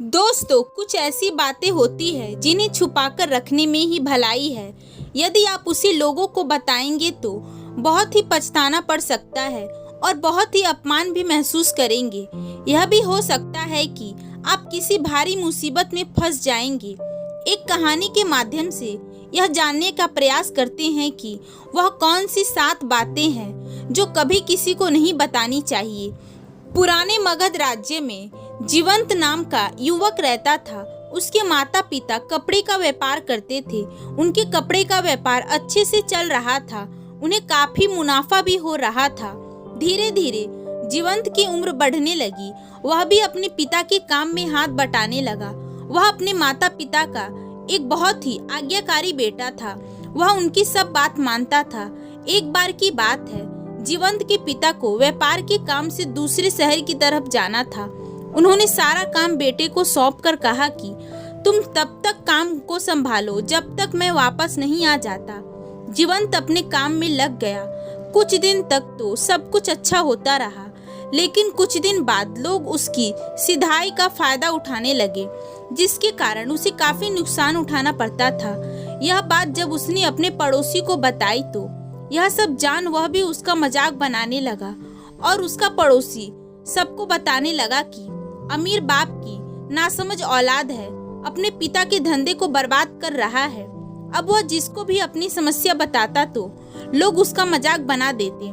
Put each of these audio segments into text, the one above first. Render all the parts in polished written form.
दोस्तों, कुछ ऐसी बातें होती है जिन्हें छुपाकर रखने में ही भलाई है। यदि आप उसे लोगों को बताएंगे तो बहुत ही पछताना पड़ सकता है और बहुत ही अपमान भी महसूस करेंगे। यह भी हो सकता है कि आप किसी भारी मुसीबत में फंस जाएंगे। एक कहानी के माध्यम से यह जानने का प्रयास करते हैं कि वह कौन सी 7 बातें हैं जो कभी किसी को नहीं बतानी चाहिए। पुराने मगध राज्य में जीवंत नाम का युवक रहता था। उसके माता पिता कपड़े का व्यापार करते थे। उनके कपड़े का व्यापार अच्छे से चल रहा था। उन्हें काफी मुनाफा भी हो रहा था। धीरे धीरे जीवंत की उम्र बढ़ने लगी। वह भी अपने पिता के काम में हाथ बटाने लगा। वह अपने माता पिता का एक बहुत ही आज्ञाकारी बेटा था। वह उनकी सब बात मानता था। एक बार की बात है, जीवंत के पिता को व्यापार के काम से दूसरे शहर की तरफ जाना था। उन्होंने सारा काम बेटे को सौंपकर कहा कि तुम तब तक काम को संभालो जब तक मैं वापस नहीं आ जाता। जीवंत अपने काम में लग गया। कुछ दिन तक तो सब कुछ अच्छा होता रहा, लेकिन कुछ दिन बाद लोग उसकी सिधाई का फायदा उठाने लगे, जिसके कारण उसे काफी नुकसान उठाना पड़ता था। यह बात जब उसने अपने पड़ोसी को बताई तो यह सब जान वह भी उसका मजाक बनाने लगा और उसका पड़ोसी सबको बताने लगा कि अमीर बाप की नासमझ औलाद है, अपने पिता के धंधे को बर्बाद कर रहा है। अब वह जिसको भी अपनी समस्या बताता तो लोग उसका मजाक बना देते।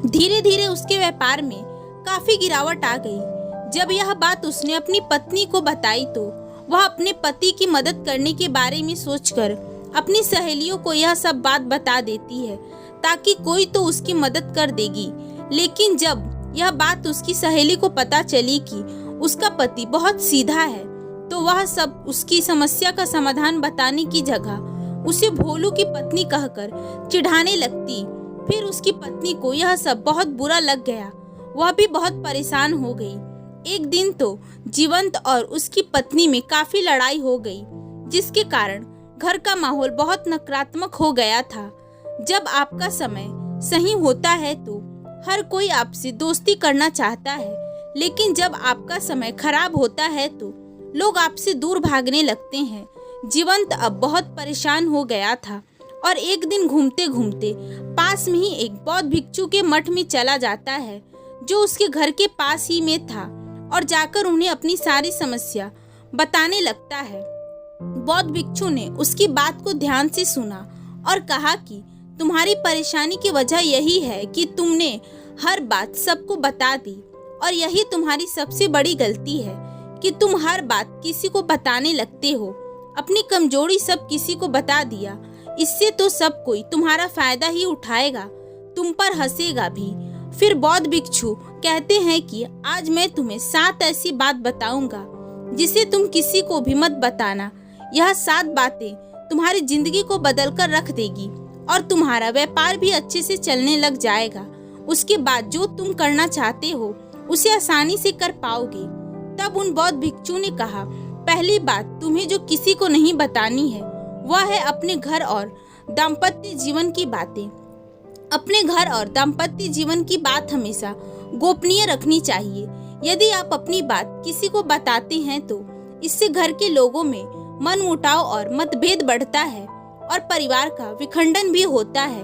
धीरे धीरे उसके व्यापार में काफी गिरावट आ गई। जब यह बात उसने अपनी पत्नी को बताई तो वह अपने पति की मदद करने के बारे में सोचकर अपनी सहेलियों को यह सब बात बता देती है ताकि कोई तो उसकी मदद कर देगी। लेकिन जब यह बात उसकी सहेली को पता चली कि उसका पति बहुत सीधा है, तो वह सब उसकी समस्या का समाधान बताने की जगह उसे भोलू की पत्नी कहकर चिढ़ाने लगती। फिर उसकी पत्नी को यह सब बहुत बुरा लग गया। वह भी बहुत परेशान हो गई। एक दिन तो जीवंत और उसकी पत्नी में काफी लड़ाई हो गई, जिसके कारण घर का माहौल बहुत नकारात्मक हो गया था। जब आपका समय सही होता है तो हर कोई आपसे दोस्ती करना चाहता है, लेकिन जब आपका समय खराब होता है तो लोग आपसे दूर भागने लगते हैं। जीवंत अब बहुत परेशान हो गया था और एक दिन घूमते घूमते पास में ही एक बौद्ध भिक्षु के मठ में चला जाता है, जो उसके घर के पास ही में था, और जाकर उन्हें अपनी सारी समस्या बताने लगता है। बौद्ध भिक्षु ने उसकी बात को ध्यान से सुना और कहा कि तुम्हारी परेशानी की वजह यही है कि तुमने हर बात सबको बता दी, और यही तुम्हारी सबसे बड़ी गलती है कि तुम हर बात किसी को बताने लगते हो। अपनी कमजोरी सब किसी को बता दिया। इससे तो सब कोई तुम्हारा फायदा ही उठाएगा, तुम पर हंसेगा भी। फिर बौद्ध भिक्षु कहते हैं कि आज मैं तुम्हें 7 ऐसी बात बताऊंगा जिसे तुम किसी को भी मत बताना। यह 7 बातें तुम्हारी जिंदगी को बदल कर रख देगी और तुम्हारा व्यापार भी अच्छे से चलने लग जाएगा। उसके बाद जो तुम करना चाहते हो उसे आसानी से कर पाओगे। तब उन बौद्ध भिक्षु ने कहा, पहली बात तुम्हें जो किसी को नहीं बतानी है वह है अपने घर और दाम्पत्य जीवन की बातें। अपने घर और दाम्पत्य जीवन की बात हमेशा गोपनीय रखनी चाहिए। यदि आप अपनी बात किसी को बताते हैं तो इससे घर के लोगों में मनमुटाव और मतभेद बढ़ता है और परिवार का विखंडन भी होता है।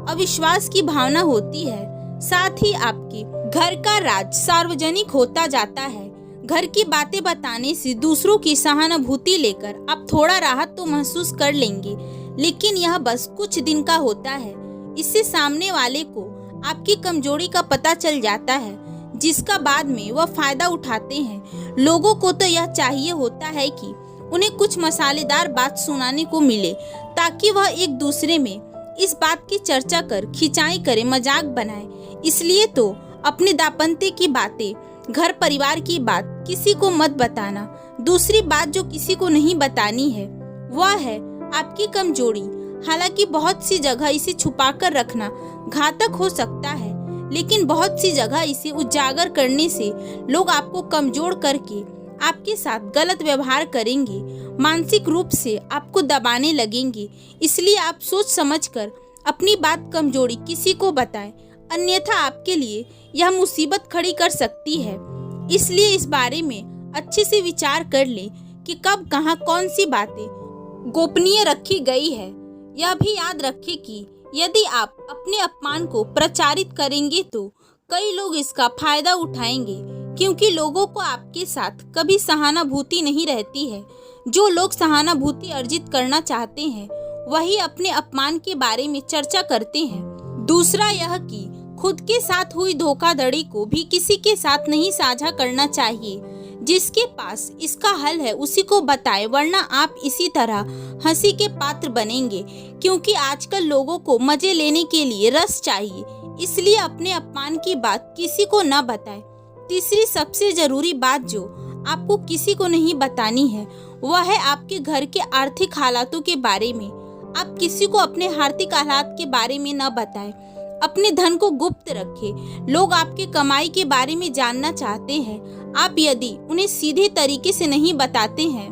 अविश्वास की भावना होती है। साथ ही आपके घर का राज सार्वजनिक होता जाता है। घर की बातें बताने से दूसरों की सहानुभूति लेकर आप थोड़ा राहत तो महसूस कर लेंगे, लेकिन यह बस कुछ दिन का होता है। इससे सामने वाले को आपकी कमजोरी का पता चल जाता है, जिसका बाद में वह फायदा उठाते हैं। लोगों को तो यह चाहिए होता है कि उन्हें कुछ मसालेदार बात सुनाने को मिले, ताकि वह एक दूसरे में इस बात की चर्चा कर खिंचाई करे, मजाक बनाए। इसलिए तो अपने दाम्पत्य की बातें, घर परिवार की बात किसी को मत बताना। दूसरी बात जो किसी को नहीं बतानी है वह है आपकी कमजोरी। हालांकि बहुत सी जगह इसे छुपाकर रखना घातक हो सकता है, लेकिन बहुत सी जगह इसे उजागर करने से लोग आपको कमजोर करके आपके साथ गलत व्यवहार करेंगे, मानसिक रूप से आपको दबाने लगेंगे। इसलिए आप सोच समझकर अपनी बात कमजोरी किसी को बताएं, अन्यथा आपके लिए यह मुसीबत खड़ी कर सकती है। इसलिए इस बारे में अच्छे से विचार कर ले कि कब कहाँ कौन सी बातें गोपनीय रखी गई है। यह भी याद रखें कि यदि आप अपने अपमान को प्रचारित करेंगे तो कई लोग इसका फायदा उठाएंगे, क्योंकि लोगों को आपके साथ कभी सहानुभूति नहीं रहती है। जो लोग सहानुभूति अर्जित करना चाहते हैं वही अपने अपमान के बारे में चर्चा करते हैं। दूसरा यह कि खुद के साथ हुई धोखाधड़ी को भी किसी के साथ नहीं साझा करना चाहिए। जिसके पास इसका हल है उसी को बताएं, वरना आप इसी तरह हंसी के पात्र बनेंगे, क्योंकि आजकल लोगों को मजे लेने के लिए रस चाहिए। इसलिए अपने अपमान की बात किसी को न बताएं। तीसरी सबसे जरूरी बात जो आपको किसी को नहीं बतानी है वह है आपके घर के आर्थिक हालातों के बारे में। आप किसी को अपने आर्थिक हालात के बारे में न बताएं। अपने धन को गुप्त रखें। लोग आपके कमाई के बारे में जानना चाहते हैं। आप यदि उन्हें सीधे तरीके से नहीं बताते हैं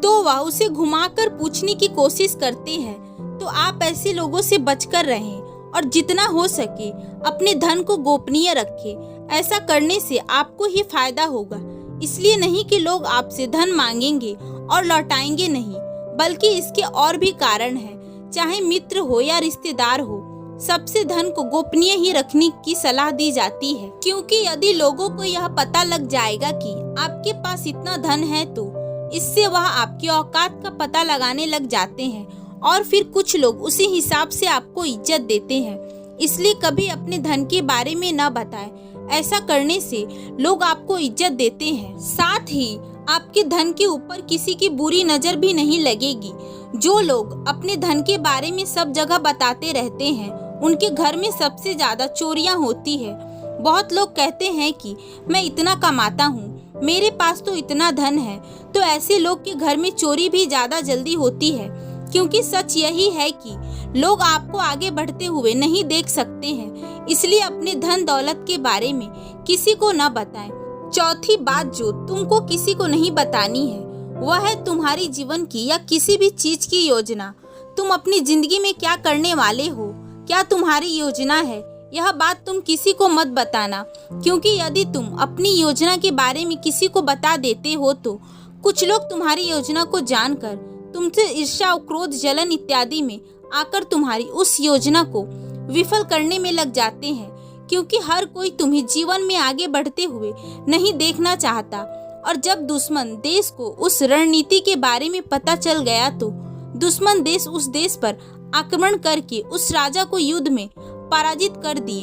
तो वह उसे घुमाकर पूछने की कोशिश करते हैं। तो आप ऐसे लोगों से बचकर रहें और जितना हो सके अपने धन को गोपनीय रखें। ऐसा करने से आपको ही फायदा होगा। इसलिए नहीं कि लोग आपसे धन मांगेंगे और लौटाएंगे नहीं, बल्कि इसके और भी कारण हैं। चाहे मित्र हो या रिश्तेदार हो, सबसे धन को गोपनीय ही रखने की सलाह दी जाती है, क्योंकि यदि लोगों को यह पता लग जाएगा कि आपके पास इतना धन है तो इससे वह आपकी औकात का पता लगाने लग जाते हैं और फिर कुछ लोग उसी हिसाब से आपको इज्जत देते हैं। इसलिए कभी अपने धन के बारे में न बताएं। ऐसा करने से लोग आपको इज्जत देते हैं। साथ ही आपके धन के ऊपर किसी की बुरी नजर भी नहीं लगेगी। जो लोग अपने धन के बारे में सब जगह बताते रहते हैं उनके घर में सबसे ज्यादा चोरियां होती है। बहुत लोग कहते हैं कि मैं इतना कमाता हूँ, मेरे पास तो इतना धन है, तो ऐसे लोग के घर में चोरी भी ज्यादा जल्दी होती है, क्योंकि सच यही है कि लोग आपको आगे बढ़ते हुए नहीं देख सकते हैं। इसलिए अपने धन दौलत के बारे में किसी को न बताएं। चौथी बात जो तुमको किसी को नहीं बतानी है वह है तुम्हारी जीवन की या किसी भी चीज की योजना। तुम अपनी जिंदगी में क्या करने वाले हो, क्या तुम्हारी योजना है, यह बात तुम किसी को मत बताना, क्योंकि यदि तुम अपनी योजना के बारे में किसी को बता देते हो तो कुछ लोग तुम्हारी योजना को जानकर तुमसे ईर्ष्या, क्रोध, जलन इत्यादि में आकर तुम्हारी उस योजना को विफल करने में लग जाते हैं, क्योंकि हर कोई तुम्हें जीवन में आगे बढ़ते हुए नहीं देखना चाहता। और जब दुश्मन देश को उस रणनीति के बारे में पता चल गया तो दुश्मन देश उस देश पर आक्रमण करके उस राजा को युद्ध में पराजित कर दिए।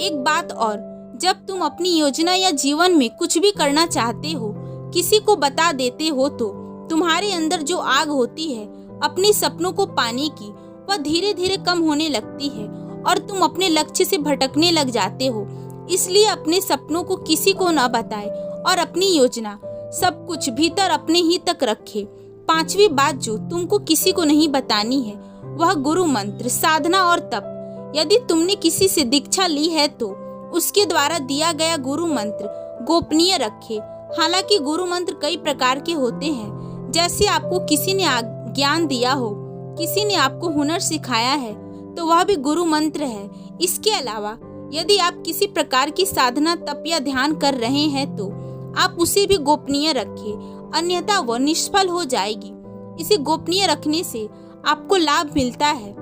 एक बात और, जब तुम अपनी योजना या जीवन में कुछ भी करना चाहते हो, किसी को बता देते हो तो तुम्हारे अंदर जो आग होती है अपने सपनों को पाने की, वह धीरे धीरे कम होने लगती है और तुम अपने लक्ष्य से भटकने लग जाते हो। इसलिए अपने सपनों को किसी को न बताएं और अपनी योजना सब कुछ भीतर अपने ही तक रखे। पांचवी बात जो तुमको किसी को नहीं बतानी है वह गुरु मंत्र, साधना और तप। यदि तुमने किसी से दीक्षा ली है तो उसके द्वारा दिया गया गुरु मंत्र गोपनीय रखे। हालांकि गुरु मंत्र कई प्रकार के होते हैं, जैसे आपको किसी ने ज्ञान दिया हो, किसी ने आपको हुनर सिखाया है तो वह भी गुरु मंत्र है। इसके अलावा यदि आप किसी प्रकार की साधना, तप या ध्यान कर रहे हैं तो आप उसे भी गोपनीय रखें, अन्यथा वह निष्फल हो जाएगी। इसे गोपनीय रखने से आपको लाभ मिलता है।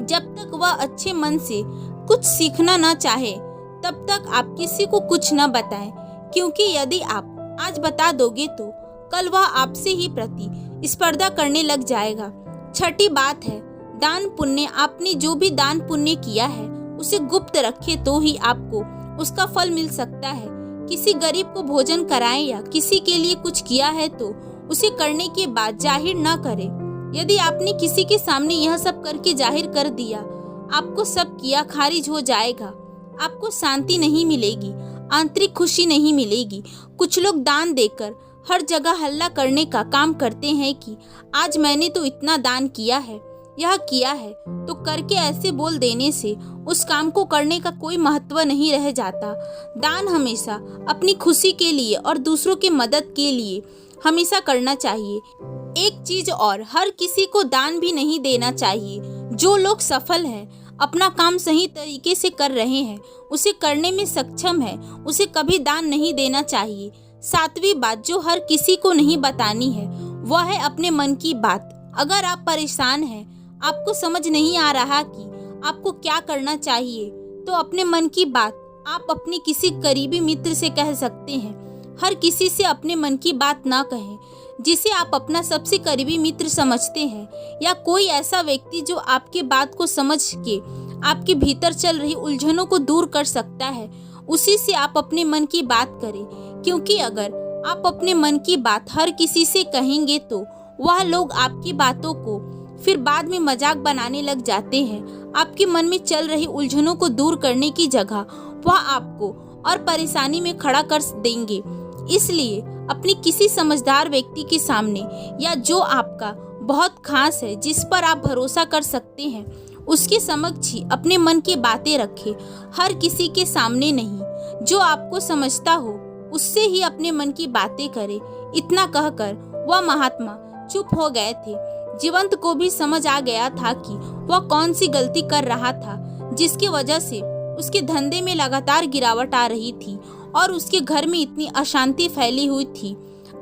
जब तक वह अच्छे मन से कुछ सीखना न चाहे तब तक आप किसी को कुछ न बताएं, क्योंकि यदि आप आज बता दोगे तो कल वह आपसे ही प्रति स्पर्धा करने लग जाएगा। छठी बात है दान पुण्य। आपने जो भी दान पुण्य किया है उसे गुप्त रखे तो ही आपको उसका फल मिल सकता है। किसी गरीब को भोजन कराएं या किसी के लिए कुछ किया है तो उसे करने के बाद जाहिर न करें। यदि आपने किसी के सामने यह सब करके जाहिर कर दिया, आपको सब किया खारिज हो जाएगा। आपको शांति नहीं मिलेगी, आंतरिक खुशी नहीं मिलेगी। कुछ लोग दान देकर हर जगह हल्ला करने का काम करते हैं कि आज मैंने तो इतना दान किया है, यह किया है, तो करके ऐसे बोल देने से उस काम को करने का कोई महत्व नहीं रह जाता। दान हमेशा अपनी खुशी के लिए और दूसरों की मदद के लिए हमेशा करना चाहिए। एक चीज और, हर किसी को दान भी नहीं देना चाहिए। जो लोग सफल हैं, अपना काम सही तरीके से कर रहे हैं, उसे करने में सक्षम है, उसे कभी दान नहीं देना चाहिए। सातवीं बात जो हर किसी को नहीं बतानी है वह है अपने मन की बात। अगर आप परेशान हैं, आपको समझ नहीं आ रहा कि आपको क्या करना चाहिए, तो अपने मन की बात आप अपने किसी करीबी मित्र से कह सकते हैं। हर किसी से अपने मन की बात ना कहें जिसे आप अपना सबसे करीबी मित्र समझते हैं, या कोई ऐसा व्यक्ति जो आपके बात को समझ के आपके भीतर चल रही उलझनों को दूर कर सकता है, उसी से आप अपने मन की बात करें। क्योंकि अगर आप अपने मन की बात हर किसी से कहेंगे तो वह लोग आपकी बातों को फिर बाद में मजाक बनाने लग जाते हैं। आपके मन में चल रही उलझनों को दूर करने की जगह वह आपको और परेशानी में खड़ा कर देंगे। इसलिए अपने किसी समझदार व्यक्ति के सामने, या जो आपका बहुत खास है, जिस पर आप भरोसा कर सकते हैं, उसके समक्ष ही अपने मन की बातें रखें। हर किसी के सामने नहीं, जो आपको समझता हो उससे ही अपने मन की बातें करें। इतना कहकर वह महात्मा चुप हो गए थे। जीवंत को भी समझ आ गया था कि वह कौन सी गलती कर रहा था, जिसकी वजह से उसके धंधे में लगातार गिरावट आ रही थी और उसके घर में इतनी अशांति फैली हुई थी।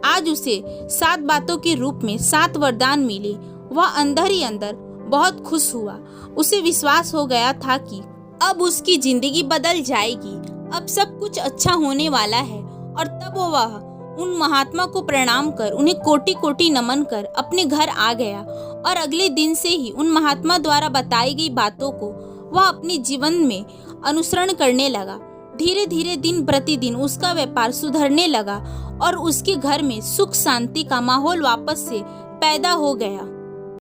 आज उसे 7 बातों के रूप में 7 वरदान मिले। वह अंदर ही अंदर बहुत खुश हुआ। उसे विश्वास हो गया था कि अब उसकी जिंदगी बदल जाएगी, अब सब कुछ अच्छा होने वाला है। और तब वह उन महात्मा को प्रणाम कर, उन्हें कोटि कोटि नमन कर अपने घर आ गया। और अगले दिन से ही उन महात्मा द्वारा बताई गई बातों को वह अपने जीवन में अनुसरण करने लगा। धीरे धीरे दिन प्रतिदिन उसका व्यापार सुधरने लगा और उसके घर में सुख शांति का माहौल वापस से पैदा हो गया।